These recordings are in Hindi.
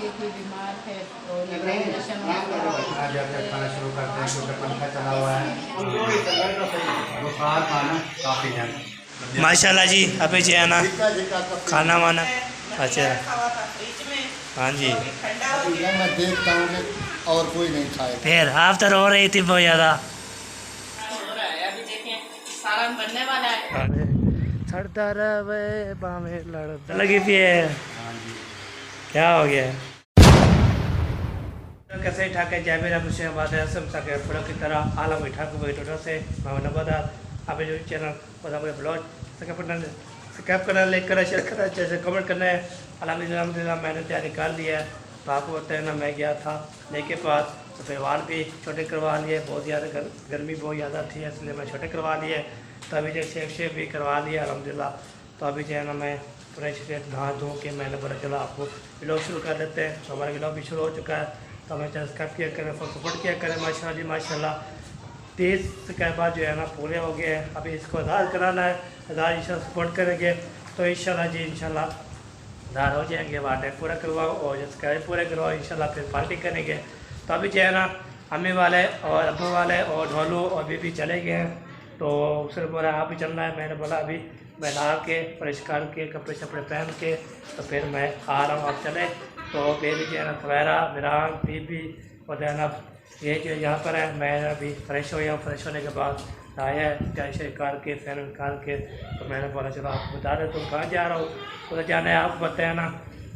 तबीयत भी बीमार है तो जब तक खाना शुरू करते हैं क्योंकि पंखा चला हुआ है, बुखार खाना काफ़ी है। माशाल्लाह जी। अभी जो है ना खाना वाना अच्छा। हाँ जी, मैं देखता हूँ कि और कोई नहीं खाएगा। फिर आप तो रो रही थी बहुत ज़्यादा। अभी देखें सालन बनने वाला है। छड़ता रहे बामें लड़ता लगी थी है। क्या हो गया कैसे ठाके जैबिर कुछ बात है सब सके फड़क की तरह आलम बैठा को बैठो से मावना बता अभी जो चैनल पता मुझे ब्लॉग सब्सक्राइब करना, लाइक करना, शेयर करना, जैसे कमेंट करना है। अल्हम्दुलिल्लाह मैंने तैयारी कर ली है। तो आपको बताया ना मैं गया था नेक के पास, तो फिर वाल भी छोटे करवा लिए। बहुत ज़्यादा गर्मी बहुत ज़्यादा थी इसलिए मैं छोटे करवा लिए। तो अभी जो शेप भी करवा लिया अल्हम्दुलिल्लाह। तो अभी जो है ना मैं फ्रेश नहा धो के मैंने बोला चलो आपको व्लॉग शुरू कर देते हैं। तो हमारा व्लॉग भी शुरू हो चुका है। तो हमें सब्सक्राइब किया करें, सपोर्ट किया करें। माशाल्लाह जी माशाल्लाह 30 सब्सक्राइबर जो है ना पूरे हो गए हैं। अभी इसको 1000 कराना है। 1000 इंशाल्लाह सपोर्ट करेंगे तो इंशाल्लाह जी इंशाल्लाह 1000 हो जाएंगे। वाटे पूरा करवाओ और सब्सक्राइब पूरे करवाओ इंशाल्लाह फिर पार्टी करेंगे। तो अभी जो है ना अम्मी वाले और अब्बू वाले और ढोलू और बीबी चले गए हैं। तो उसने बोला आप भी चलना है। मैंने बोला अभी मैं नहा के फ्रेश करके कपड़े शपड़े पहन के तो फिर मैं आ रहा हूँ, आप चले। तो बेबी जो है ना सवेरा मिरान बीबी और जैनब ये जो यहाँ पर है। मैं अभी फ्रेश हो गया हूँ। फ्रेश होने के बाद आया जैसे करके फैन निकाल के तो मैंने बोला चलो आपको बता दें तुम कहाँ जा रहा हूँ। उधर जाना है आपको बताया ना।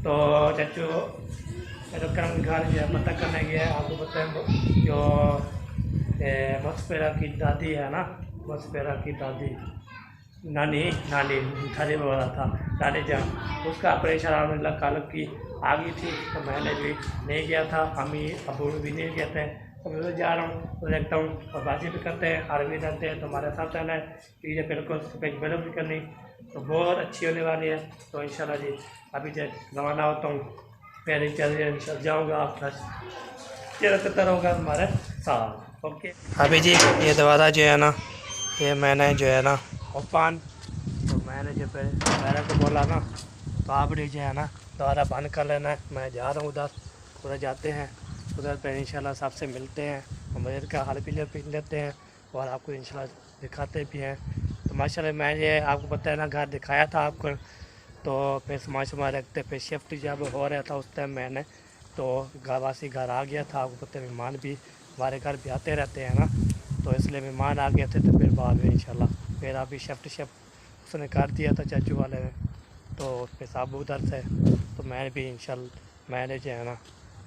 तो चच्चू करम खान जो है पता करने गया है। आपको बताएं जो मस्पेरा की दादी है ना, मस्पेरा की दादी नानी नानी थाली वाला था नानी जान, उसका ऑपरेशन अलहमदिल्ला कालब की आ गई थी। तो मैंने भी नहीं गया था, अम्मी अबू भी नहीं गए थे। तो मैं तो जा रहा हूँ तो देखता हूँ और बाजी भी करते हैं, आर्मी रहते हैं। तो हमारे साथ रहना है चीज़ें बिल्कुल सफेद मेहनत भी करनी तो बहुत अच्छी होने वाली है। तो इंशाल्लाह जी अभी जब रवाना होता हूँ फिर चल जाऊँगा आपका करता रहूँगा हमारे साथ। ओके अभी जी ये दरवाज़ा जो है ना ये मैंने जो है ना ओपन तो मैंने जो मेरे को बोला ना तो आप जो है ना दरवाज़ा बंद कर लेना है। मैं जा रहा हूँ उधर जाते हैं। उधर पर इंशाल्लाह सबसे मिलते हैं, मस्जिद का हाल पी लेते हैं और आपको इंशाल्लाह दिखाते भी हैं। तो माशाल्लाह मैं ये आपको बताया ना घर दिखाया था आपको। तो फिर समाज रखते फिर शिफ्ट जब हो रहा था उस टाइम मैंने तो घरवासी घर आ गया था। आपको पता है मेहमान भी हमारे घर भी आते रहते हैं ना, तो इसलिए मेहमान आ गए थे। तो फिर बाद में इंशाल्लाह फिर अभी शिफ्ट उसने कर दिया था चाचू वाले ने। तो फिर साहब उधर से तो मैं भी इंशाल्लाह मैंने जो है ना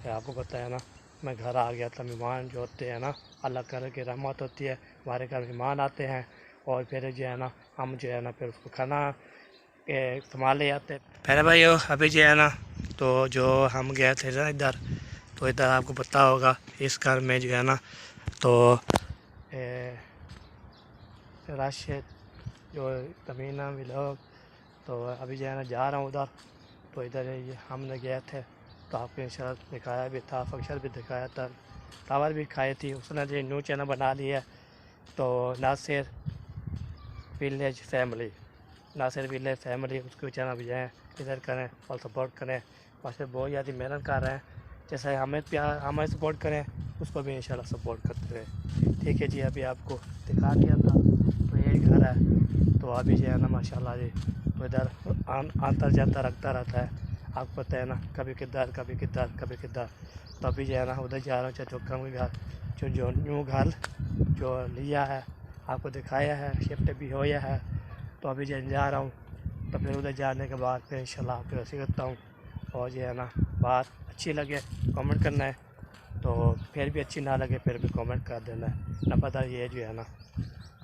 आपको बताया ना मैं घर आ गया था। मेहमान जो होते हैं ना अल्लाह करे की रहमत होती है, हमारे घर मेहमान आते हैं और फिर जो है ना हम जो है ना फिर उसको खाना संभाले जाते हैं। पहले भाई अभी जो है ना तो जो हम गए थे ना इधर तो इधर आपको पता होगा इस घर में जो है ना तो रश जो तमीना भी लोग। तो अभी जो है ना जा रहा हूँ उधर। तो इधर हमने गए थे तो आपको इंशाल्लाह दिखाया भी था, फंक्शन भी दिखाया था, टावर भी खाई थी। उसने जो न्यू चैनल बना लिया है तो Nasir village family, Nasir village family उसको चैनल भी जाएँ इधर करें और सपोर्ट करें। मास्टर बहुत ज़्यादा मेहनत कर रहे हैं, जैसे हमें प्यार हमें सपोर्ट करें उसको भी इंशाल्लाह सपोर्ट करते रहे। ठीक है जी अभी आपको दिखा दिया था तो यही घर है। तो अभी जो है ना माशाल्लाह जी तो इधर आता जाता रखता रहता है। आपको पता है ना कभी किधर कभी किधर कभी किधर। तो अभी जो है ना उधर जा रहा हूँ चौका के घर जो न्यू घर जो लिया है आपको दिखाया है, शिफ्ट भी होया है। तो अभी जो जा रहा हूँ तो फिर उधर जाने के बाद फिर इंशाल्लाह आपको रसी करता हूँ। और जो है ना बात अच्छी लगे कमेंट करना है, तो फिर भी अच्छी ना लगे फिर भी कमेंट कर देना है ना, पता ये जो है ना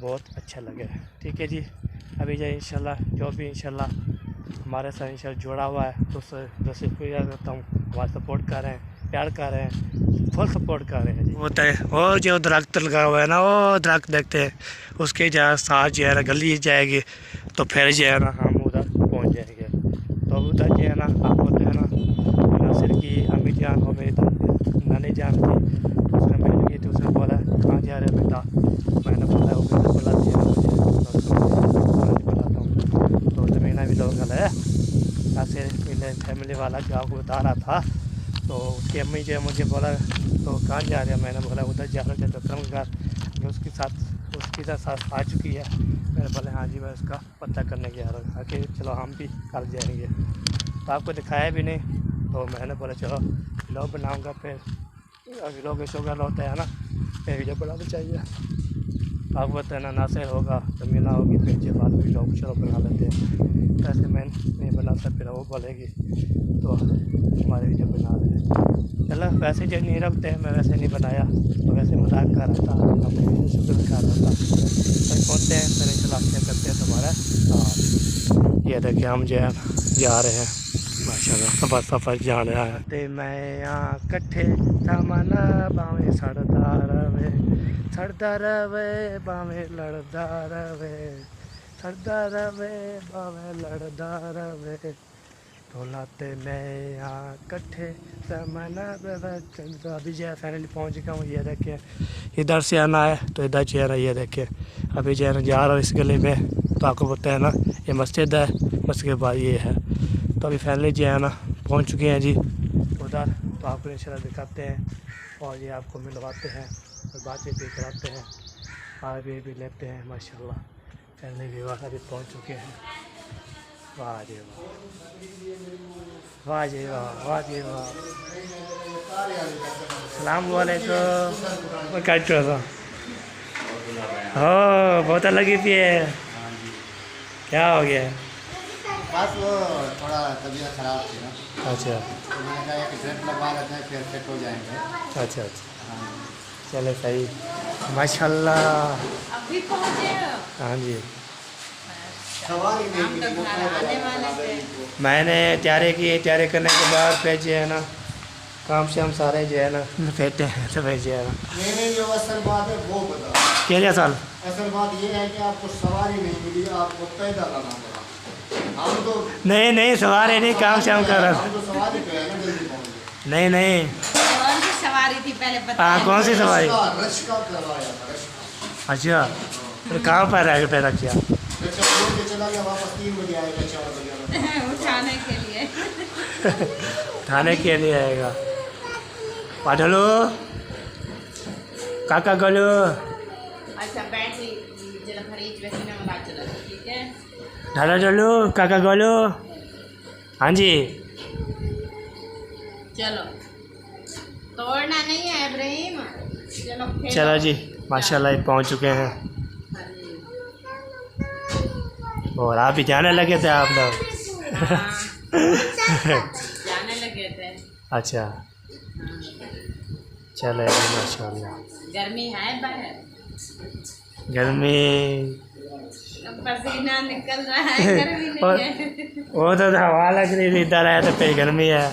बहुत अच्छा लगे। ठीक है जी अभी जो इंशाल्लाह जो भी इंशाल्लाह हमारे साथ इंशाल्लाह जुड़ा हुआ है तो उससे शुक्रिया करता हूँ। हमारा सपोर्ट कर रहे हैं, प्यार कर रहे हैं, फुल सपोर्ट कर रहे हैं जी। होता है वो जो दरख्त लगा हुआ है ना वो दरख्त देखते हैं उसके जहाँ साथ जो है ना गली जाएगी तो फिर जो है ना हम उधर पहुँच जाएंगे। तो उधर जो है ना आपको होता है ना नासिर की अम्मी जान हो गई नानी जान थी उसने मिल गई थी। उसने बोला कहाँ जा रहे बेटा, मैंने बोला वो बेटा बुला दिया मुझे बुलाता हूँ। तो ज़मीना भी लोग है नासिर फैमिली वाला जो आपको बता रहा था तो उसकी अम्मी जो है मुझे बोला तो कहाँ जा रहे हैं, मैंने बोला उधर जा रहा है डॉक्टर के घर, जो उसके साथ आ चुकी है। मैंने बोला हाँ जी मैं उसका पता करने गया रहा हूँ कि चलो हम भी कल जाएंगे। तो आपको दिखाया भी नहीं, तो मैंने बोला चलो व्लॉग बनाऊँगा, फिर व्लॉग शुगर होता है ना, फिर वीडियो बनाना चाहिए। आपको बताना ना से होगा कमी ना होगी, फिर के बाद व्लॉग चलो बना लेते हैं। ऐसे मैं नहीं बनाता फिर वो बोलेगी तो हमारे वीडियो बना रहे हैं। चलो वैसे जो नहीं रखते हैं, मैं वैसे नहीं बनाया, तो वैसे मजाक कर रहा था, अपने शुक्र कर रहा था। फिर पहुँचते हैं, फिर चलाते करते हैं तुम्हारा। हाँ ये देखिए हम जो है जा रहे हैं माशाल्लाह, सफ़र जा रहा है। ते मैं यहाँ कट्ठे तमन्ना बावें सड़दा रवे, सड़दा रवे बावें लड़दा रवे, सड़दा रवे बावें लड़दा रवे, तोलाते मैं यहाँ कट्ठे तमन्ना बावें। तो अभी जो है फाइनली पहुँच चुका हूँ। ये देखें इधर से आना है तो इधर जो है ना, ये देखें अभी जो है ना जा रहा हूँ इस गली में। तो आपको पता है ना ये मस्जिद है, मस्जिद के बाद ये है। तो अभी फैमिली जो है ना पहुंच चुके हैं जी उधर। तो आपको इंशाल्लाह दिखाते हैं और ये आपको मिलवाते हैं और बातचीत भी कराते हैं, और भी लेते हैं। माशाल्लाह फैमिली भी वहाँ भी पहुंच चुके हैं। वाह जी वाह, वाह जी वाह, वाह जी वाह। अस्सलाम वालेकुम। कैसे हो? हो बहुत लगी थी है, क्या हो गया? बस वो थोड़ा तबीयत ख़राब थी ना, अच्छा तो मैंने कहा कि ड्रिप लगवा लेते हैं फिर फिट हो जाएंगे। अच्छा चलो सही माशाल्लाह। अभी पहुँचे हो? हाँ जी सवाल ही हम तो घर आने वाले थे। मैंने तैयारी की, तैयारी करने के बाद फिर जो है ना काम से हम सारे जो है ना फेंकते हैं, तो फिर जो है ना मैंने जो असल बात है वो बता। क्या साल असल बात ये है कि आपको सवारी नहीं मिली, आपको पैदा लाना पड़ा। हम तो नहीं सवारी नहीं, काम से हम कर रहे हम तो सवारी पे है ना, जल्दी पहुँच गए। नहीं कौन सी सवारी थी पहले बता। हाँ कौन सी सवारी? रश्का करवाया था, रश्का। अच्छा फिर कहाँ पर रह पैदा किया? रश्का छोड़ के चला गया, वापस 3 बजे आएगा, 4 बजे उठाने के लिए। थाने के लिए आएगा। पाठलो काका गलो। अच्छा बैटरी जरा खरीद वैसे ना बात चला, ठीक है। ढालो चलो काका गलो। हाँ जी चलो तोड़ना नहीं है इब्राहिम, चलो खेलो। चलो जी माशाल्लाह पहुँच चुके हैं। हाँ जी। और आप भी जाने लगे थे आप लोग? हाँ, जाने लगे थे। अच्छा हाँ। चलो माशाल्लाह। गर्मी है बाहर, गर्मी पसीना निकल रहा है, गर्मी नहीं है। वो तो हवा लग रही थी, इधर आया तो फिर गर्मी है।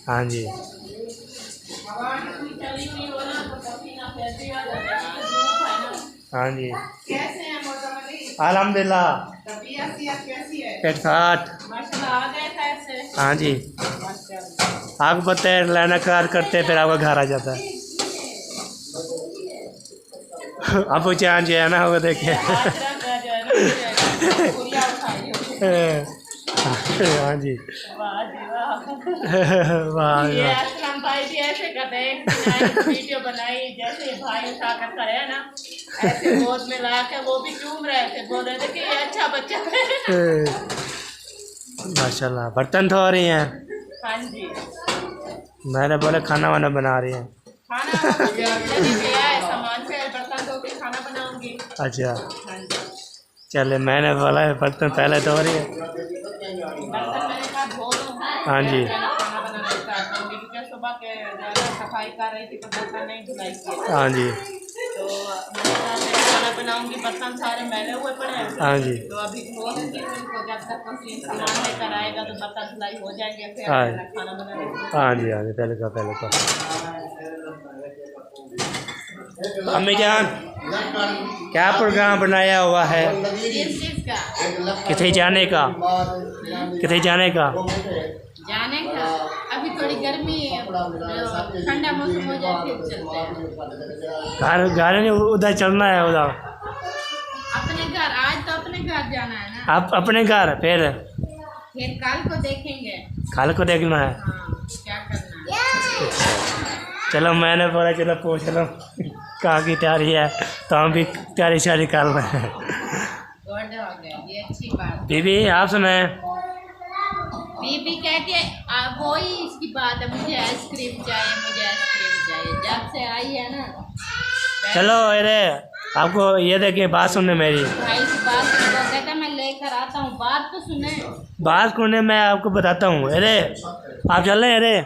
हाँ जी हवा चली हुई हो ना तो पसीना फैलती आ जाता है, धूप है ना। हाँ जी कैसे हैं मौसम अली? अल्हम्दुलिल्लाह तबीयत कैसी है? 160। माशाल्लाह आ गए थे ऐसे। हाँ जी माशाल्लाह। आपको पता है लाना कार करते फिर आपका घर आ जाता है। अब चांद जो है ना वो देखिए। हाँ जी वाह ये असलम भाई भी ऐसे करते हैं, वीडियो बनाई जैसे भाई उठा कर करे है ना, ऐसे गोद में ला के वो भी चूम रहे थे, बोल रहे थे कि ये अच्छा बच्चा है। माशाल्लाह बर्तन धो रही हैं? हाँ जी मैंने बोला खाना वाना बना रही हैं। खाना लिया है सामान से, बर्तन धो के खाना बनाऊंगी। अच्छा हाँ जी चले मैंने बोला बर्तन पहले धो रही है। बर्तन मैंने कहा धो दूँ, हाँ जी खाना बनाना स्टार्ट करूँगी, क्योंकि सुबह के ज़्यादा सफाई कर रही थी तो बर्तन नहीं धुलाई किए। हाँ जी तो मैंने कहा मैं खाना बनाऊंगी, बर्तन सारे मैले हुए पड़े हैं। हाँ जी तो अभी धो दूँगी, उनको जब तक मशीन सामान लेकर आएगा तो बर्तन धुलाई हो जाएंगे, फिर हाँ। अपना खाना बनाने। हाँ जी पहले का अम्मी जान क्या प्रोग्राम बनाया हुआ है? किस चीज़ का? किथे जाने का? किथे जाने का? जाने का अभी थोड़ी गर्मी है, ठंडा मौसम हो जाए फिर चलते हैं। घर नहीं उधर चलना है उधर। अपने घर आज तो अपने घर जाना है ना। आप अपने घर फिर कल को देखेंगे। कल को देखना है। हाँ क्या करना है। चलो मैंने बोला चलो पूछ लो कहाँ की तैयारी है, तो हम भी तैयारी शारी कर रहे हैं। गुड हो गया, ये अच्छी बात। बीबी आप सुनाए। बीबी कहती है वही इसकी बात है, मुझे आइसक्रीम चाहिए, मुझे आइसक्रीम चाहिए जब से आई है ना। चलो अरे आपको ये देखिए बात सुनने मेरी, भाई इस बात को कहता मैं लेकर आता हूँ, बात तो सुने। बात सुनने मैं आपको बताता हूँ। अरे आप चल रहे, अरे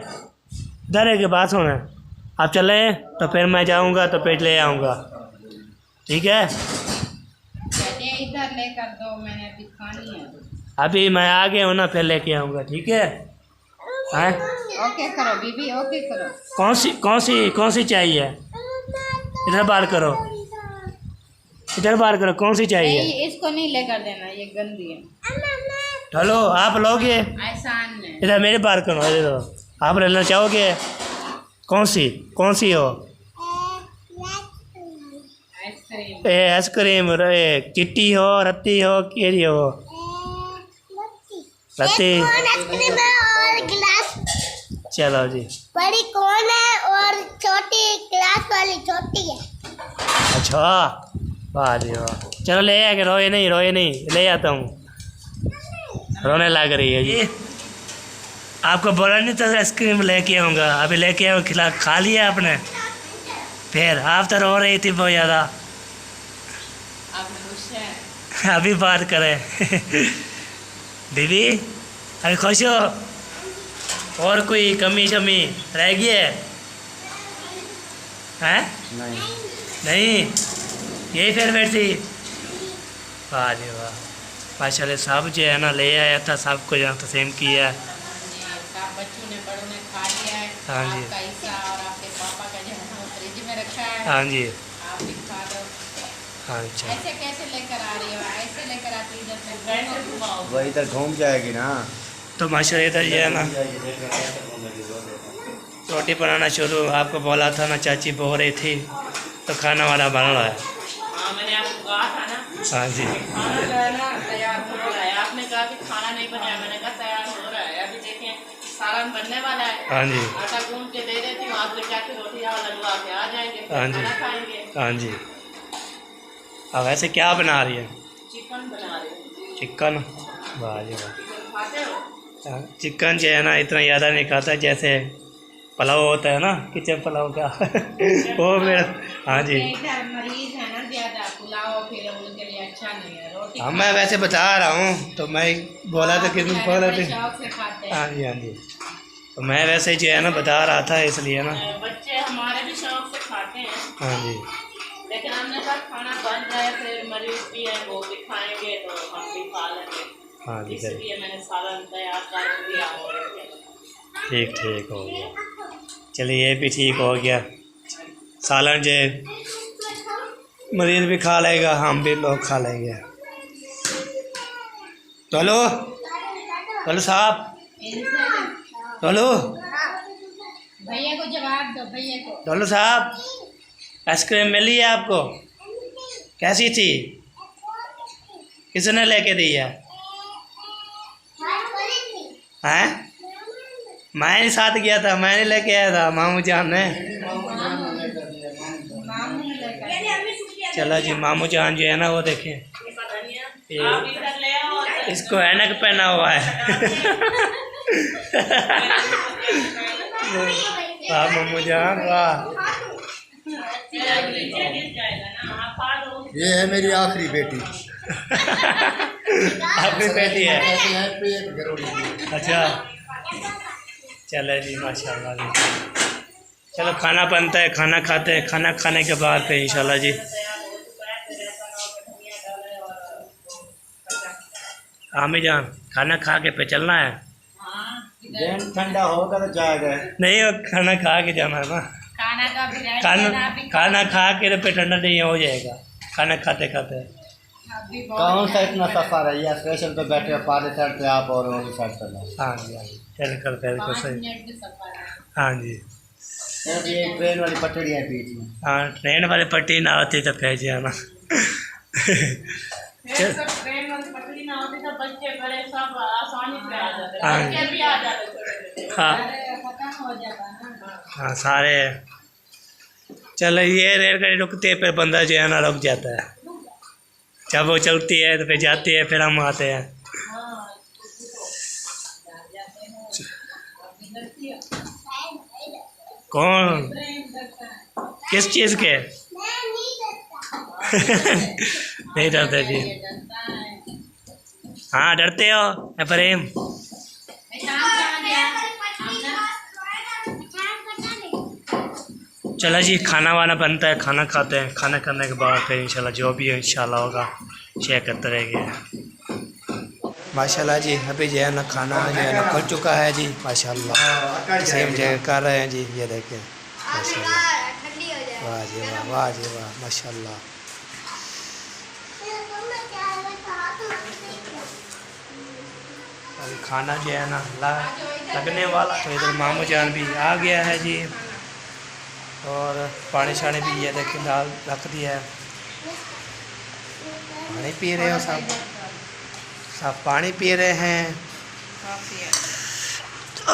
इधर है कि बात सुने, आप चल रहे तो फिर मैं जाऊँगा तो पेट ले आऊँगा, ठीक है। कहते हैं इधर लेकर दो, मैंने अभी खानी है। अभी मैं आ गया हूँ ना, फिर लेके आऊँगा, ठीक है। हैं ओके करो बीबी, ओके करो। कौन सी चाहिए, इधर बात करो, इधर बात करो, कौन सी चाहिए। नहीं इसको नहीं लेकर देना, ये गंदी है। हेलो आप लोगे, एहसान ने इधर मेरी बात करो, इधर आप लेना चाहोगे, कौन सी हो। आइसक्रीम। आइसक्रीम चिट्टी हो, रत्ती हो, केरी हो। रत्ती। आइसक्रीम है और गिलास चलो जी। बड़ी कौन है और छोटी गिलास वाली छोटी है। अच्छा वाह जी वाह, चलो ले आके, रोए नहीं, ले आता हूँ, रोने लग रही है जी। आपको बोला नहीं था आइसक्रीम लेके आऊँगा, अभी लेके आऊँ, खा लिया आपने, फिर आप तो रो रही थी बहुत ज़्यादा। आप खुश हैं? अभी बात करें दीदी अभी खुश हो, और कोई कमी शमी रह गई है? हैं नहीं यही फेवरेट थी। वाह जी वाह, माशाल्लाह सब जो है ना ले आया था, सब कुछ यहाँ तस्लीम किया है। सब बच्चों ने बड़ों ने खा लिया है। हाँ जी। आपका हिस्सा और आपके पापा का जो है ना वो फ्रिज में रखा है। हाँ जी आप भी खा लो। हाँ अच्छा। ऐसे कैसे लेकर आ रही हो, ऐसे लेकर आती इधर से कैसे घुमाओ। वो इधर घूम जाएगी ना, तो माशाल्लाह इधर ये है ना रोटी बनाना शुरू, आपको बोला था ना, चाची बोल रही थी, तो खाना वाला बन रहा है। हाँ मैंने आपको कहा था ना। हाँ जी खाना जो है ना तैयार हो रहा है, आपने कहा कि खाना नहीं बनाया, मैंने कहा तैयार हो रहा है, अभी देखें सालन बनने वाला है। हाँ जी आटा गूंद के दे देती हूँ, आप क्या रोटी लगवा के आ जाएंगे, हाँ जी। खाना खाएंगे। हाँ जी। अब ऐसे क्या बना रही है? चिकन बना रही हूँ। चिकन। वाह जी वाह। चिकन खाते हो? चिकन जो है ना इतना ज़्यादा नहीं खाता, जैसे पुलाव होता है ना, किचन पुलाव का वो मेरा। हाँ जी इधर मरीज है ना ज़्यादा, पुलाव फिर उनके लिए अच्छा नहीं है। रोटी हाँ मैं वैसे बता रहा हूँ, तो मैं बोला था कि तुम बोला बड़े थे। शौक से खाते हैं। हाँ जी हाँ जी, तो मैं वैसे जो है ना बता रहा था इसलिए ना। बच्चे हमारे भी शौक से खाते हैं, हाँ जी लेकिन हमने कहा खाना बन जाए, फिर मरीज भी है वो भी खाएंगे तो हम भी खा लेंगे। हाँ जी सर, इसलिए मैंने सालन तैयार कर दिया। ठीक हो गया, चलिए ये भी ठीक हो गया। सालन जो मरीज भी खा लेगा, हम भी लोग खा लेंगे। चलो चलो साहब, चलो भैया को जवाब दो, भैया को। चलो साहब, आइसक्रीम मिली है आपको? कैसी थी? किसने लेके दी है? हैं? मैं साथ गया था, मैंने लेके आया था, मामू जान ने। चलो जी, मामू जान जो है ना वो देखें, इसको ऐनक पहना हुआ है वाह मामू जान वाह। ये है मेरी आखिरी बेटी। आपकी बेटी है? ऐसे है पेट गरोड़ी। अच्छा चलो जी माशाल्लाह जी। चलो खाना बनता है, खाना खाते हैं, खाना खाने के बाद फिर इंशाल्लाह जी। आमी जान खाना खा के पे चलना है? जैन ठंडा होगा तो जाएगा। नहीं वो खाना खा के जाना है ना, खाना का बिरयानी खाना खा के पे ठंडा नहीं हो जाएगा खाना खाते खाते। कौन सा इतना सफर है, या स्टेशन पे बैठे पाले साइड पे आप और उनकी साइड पे। हाँ जी हाँ जी, चल करते हैं सही। हाँ जी ये ट्रेन वाली पटड़ी है बीच में। हाँ, ट्रेन वाली पट्टी ना होती तो फिर जाना ट्रेन वाली पटरी ना होती तो बच्चे बड़े सब आसानी से आ जाते, हाँ। बच्चे भी आ जाते छोटे छोटे। हाँ खत्म हो जाता ना। हाँ सारे चलो ये रेलगाड़ी रुकती है फिर बंदा जो है ना रुक जाता है। जब वो चलती है तो फिर जाती है फिर हम आते हैं। कौन किस चीज़ के? नहीं डरते जी। हाँ डरते हो प्रेम? चलो जी खाना वाना बनता है, खाना खाते हैं। खाना खाने के बाद फिर इंशाल्लाह जो भी है इंशाल्लाह होगा शेयर करते रहेंगे। माशाल्लाह जी अभी जो है ना खाना जो है ना खुल चुका है जी माशाल्लाह। सेम जगह कर रहे हैं जी, ये देखें माशाल्लाह। वाह जी वाह, वाह जी वाह माशाल्लाह। अभी खाना जो है ना लगने वाला, तो इधर मामू जान भी आ गया है जी, और पानी शानी भी ये देखें डाल रख दिया है। पानी पी रहे हो सब? सब पानी पी रहे हैं।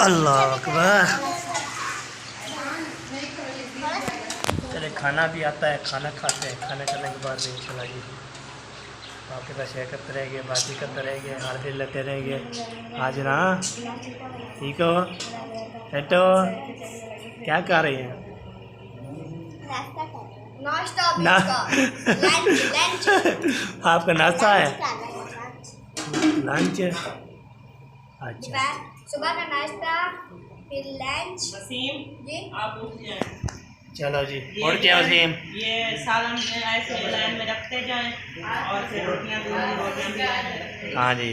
अल्लाह अकबर। चले खाना भी आता है, खाना खाते हैं। खाना खाने के बाद भी इंशाल्लाह जी आपके पास शेयर करते रहेंगे, बातें करते रहेंगे, हाल फिर लेते रहेंगे। आज ना ठीक हो बेटो, क्या कर रही हैं? ना आपका नाश्ता है, लंच? अच्छा सुबह का नाश्ता फिर लंच। चलो जी और क्या वसीम? ये सालन ऐसे लाइन में रखते जाएं और फिर रोटियां भी। हाँ जी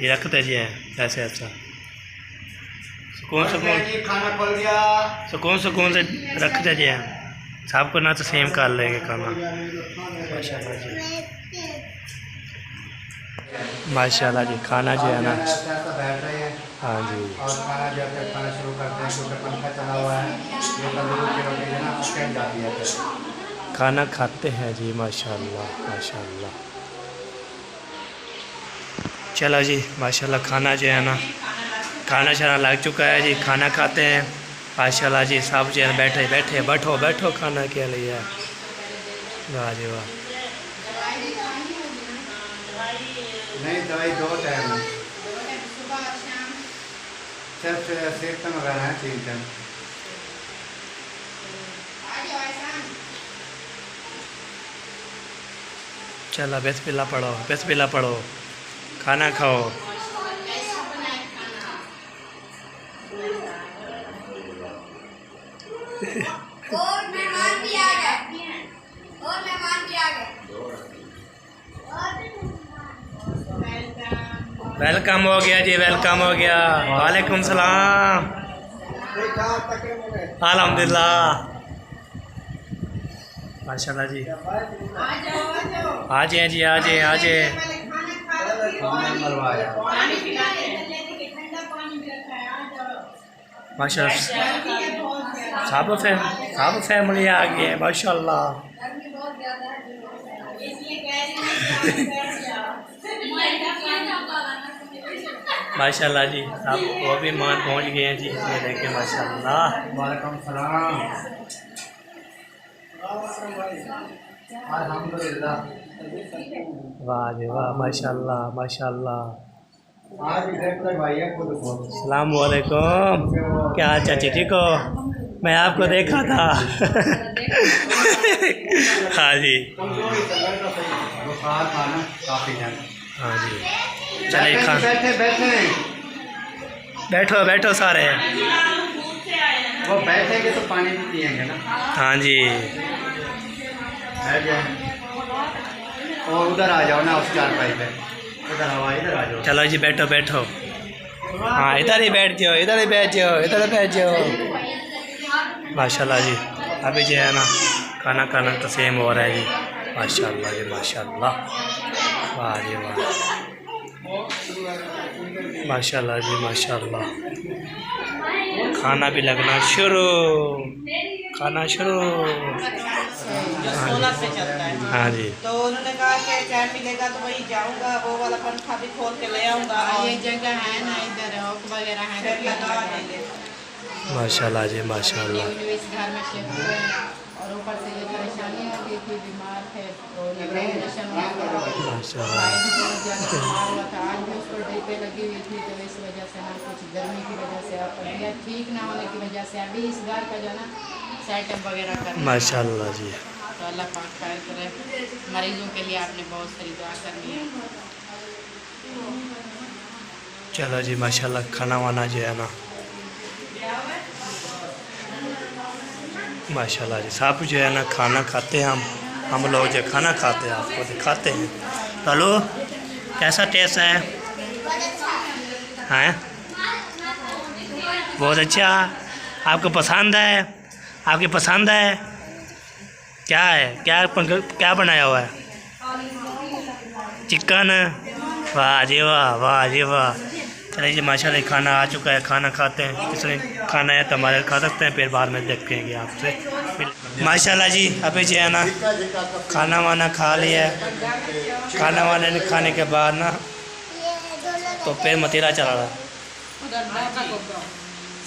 ये रखते जी हैं ऐसे। अच्छा सुकून सुकून खाना खुल गया। सुकून से रखते जी हैं। सबको ना तो सेम कर लेंगे खाना। माशाल्लाह जी माशाल्लाह जी खाना जो है ना। बैठ रहे हैं हाँ जी और खाना जो है खाना शुरू करते हैं क्योंकि पंखा चला हुआ है। ये तंदूर की रोटी है ना कट जाती है फिर। खाना खाते हैं जी माशाल्लाह माशाल्लाह। चलो जी माशाल्लाह खाना जो है ना खाना शाना लग चुका है जी। खाना खाते हैं माशाल्लाह जी। सब जो है बैठे बैठे बैठो बैठो खाना के लिए। वाह जी वाह। नहीं दवाई 2 टाइम सिर्फ सेब तक वगैरह है 3 टाइम। चलो बिस्मिल्लाह पढ़ो, बिस्मिल्लाह पढ़ो, खाना खाओ। और मेहमान भी आ गए, और मेहमान भी आ गए। वेलकम हो गया जी, वेलकम हो गया। वालेकुम सलाम। अल्हम्दुलिल्लाह माशाल्लाह जी। आ जाए जी, आ जाए, आ जाए। माशाल्लाह सब फैमिली आ गई है माशाल्लाह। माशाल्लाह जी आप वो भी मान पहुंच गए हैं जी। ये देखिए माशाल्लाह। वालेकुम सलाम। अल्हम्दुलिल्लाह। वाह जी वाह माशाल्लाह माशाल्लाह। आज इधर तक भाई है खुद को। अस्सलाम वालेकुम। क्या हाल चाची, ठीक हो? मैं आपको देखा था। हाँ जी बुखार था ना काफ़ी टाइम। हाँ जी चलिए खा बैठे बैठे बैठो बैठो सारे। वो बैठेंगे तो पानी भी पिएंगे ना। हाँ जी बैठ जाए और उधर आ जाओ ना उस चारपाई पे। उधर हवा इधर आ जाओ। चलो जी बैठो बैठो। हाँ इधर ही बैठ जाओ, इधर ही बैठ जाओ, इधर ही बैठ जाओ। माशाल्लाह जी अभी जो है ना खाना खाना तो सेम हो रहा है जी। माशाल्लाह जी माशाल्लाह। वाह जी वाह माशाल्लाह जी माशाल्लाह। खाना भी लगना शुरू, खाना शुरू। 16 से चलता है। हाँ जी तो उन्होंने कहा कि टाइम मिलेगा तो वही जाऊंगा, वो वाला पंखा भी खोल के ले आऊंगा। और ये जगह है ना इधर ऑक वगैरह है, माशाल्लाह जी माशाल्लाह। इस घर में शिफ्ट हुए हैं। और ऊपर से ये परेशानियाँ हो गई थी, बीमार थे तो डिप्रेशन हुआ था, माशाल्लाह। भाई भी बहुत ज़्यादा बीमार हुआ था, आज भी उसको ड्रिपें लगी हुई थी, तो इस वजह से ना कुछ गर्मी की वजह से और तबीयत ठीक ना होने की वजह से अभी इस घर का जो है ना सेटअप वगैरह कर माशाल्लाह जी। तो अल्लाह पाक खैर करे। मरीजों के लिए आपने बहुत सारी दुआ करनी है। चलो जी माशाल्लाह, खाना वाना जो है ना माशाल्लाह जी, सब जो है ना खाना खाते हैं हम लोग जो खाना खाते हैं आपको दिखाते हैं। हेलो, कैसा टेस्ट है? हैं? बहुत अच्छा। आपको पसंद है? आपकी पसंद है? क्या है, क्या बनाया हुआ है? चिकन। वाह जी वाह, वाह जी वाह। चलिए जी माशाल्लाह, खाना आ चुका है, खाना खाते हैं। किसी ने खाना है तो हमारे खा सकते हैं, फिर बाद में देखेंगे आपसे। माशाल्लाह जी, अभी जो है ना खाना वाना खा लिया है। खाना वाना खाने के बाद ना तो फिर मतीरा चला रहा।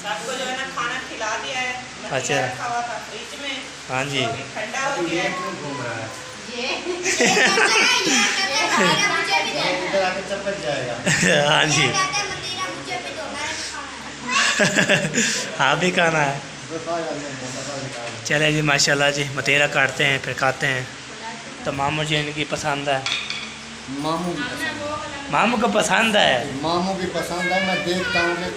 सबको जो है ना खाना खिला दिया है। अच्छा। रखा हुआ था फ्रिज में, हाँ जी। ठंडा हो गया है। घूम रहा है ये इधर आके चपक जाएगा। हाँ जी। हाँ भी खाना है। चले जी माशाल्लाह जी, मतीरा काटते हैं फिर खाते हैं। तो मामू जी इनकी पसंद है। मामू की पसंद मामू को पसंद है। है, मामू की पसंद है। मैं देखता हूँ कि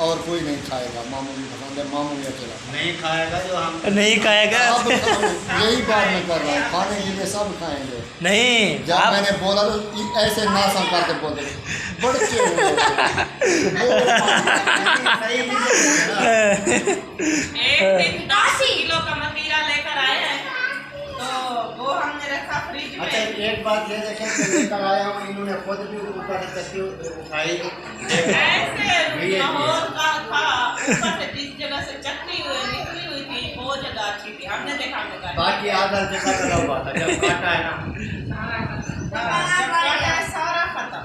और कोई नहीं खाएगा। मामू की पसंद है, मामू ही अकेला नहीं खाएगा जो हम नहीं खाएगा। सब यही बात मैं कर रहा हूँ, खाने के लिए सब खाएंगे। नहीं जब आप मैंने बोला तो ऐसे ना संकार के बोलते बड़े सही नहीं है ना। एक दिन 10 किलो का मतीरा लेकर आए हैं, तो वो हमने रखा फ्रिज अच्छा, में। एक बात ये देखें कि लेकर आया हूँ, इन्होंने खुद भी ऊपर से तस्वीर उठाई। ऐसे लाहौर का था, ऊपर से 30 जगह से चटनी निकली हुई थी, वो जगह अच्छी थी, हमने देखा बाकी आधा जगह लगा हुआ था। जब काटा है ना, सारा खत्म,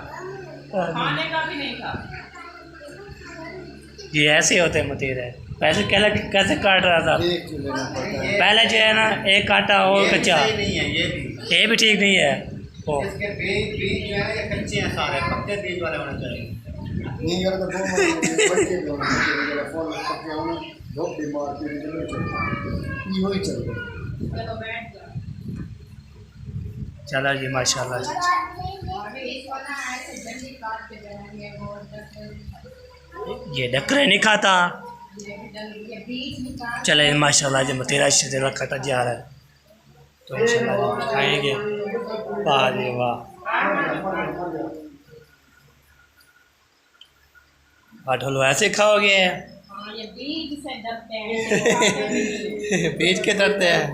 खाने का भी नहीं था। ये ऐसे होते हैं मतीरे। वैसे कैसे काट रहा था? देख के लेना पड़ता है। पहले जो है ना एक काटा और ये भी कच्चा। सही नहीं है, ये भी ठीक नहीं है। ओ इसके बीज जो है ये कच्चे हैं सारे, पक्के बीज वाले होने चाहिए। नहीं अगर तो दो बच्चे जो फोन करके होना दो बीमार के लिए ये ही चल रहा। चलो बैठ जाओ। चलो जी माशाल्लाह। ये डकरे नहीं खाता। चले माशाल्लाह जी, मतीरा शतीरा कटा जा रहा है तो इंशाल्लाह जी खाएंगे। वाह जी वाह, ढोलो ऐसे खाओगे? हाँ, ये बीज से डरते हैं। बीज के डरते हैं।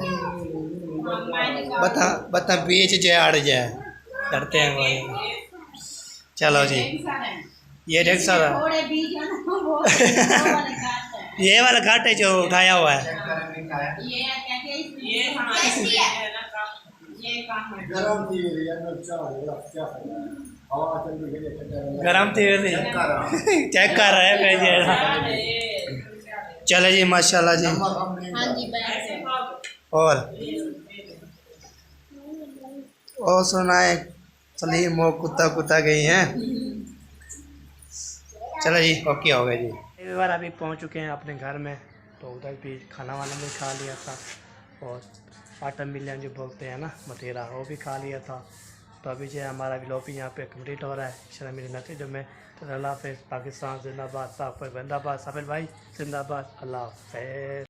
बता बीज जो अड़ जाए डरते हैं वही। चलो जी, ये देख सारा थोड़े बीज है ना वो ये वाला घाट है जो उठाया हुआ है। ये हमारे है ना काम, ये काम है। गरम थी मेरी अंदर चाह होगा क्या हवा चल रही है गरम थी चेक कर रहे हैं कैसे। चलो जी माशाल्लाह जी। हाँ जी ऐसे खाओ। और सुनाए सलीम वो कुत्ता गई हैं। चलो जी ओके हो गया जी। एक बार अभी पहुंच चुके हैं अपने घर में, तो उधर भी खाना वाना भी खा लिया था और वाटर मिलियन जो बोलते हैं ना मतीरा, वो भी खा लिया था। तो अभी जो है हमारा व्लॉग भी यहाँ पे कंप्लीट हो रहा है शर्म मेरे नतीजों में। तो अल्लाह हाफ़िज़। पाकिस्तान जिंदाबाद, साफ़ जिंदाबाद, साबिल भाई जिंदाबाद, अल्लाह हाफ़िज़।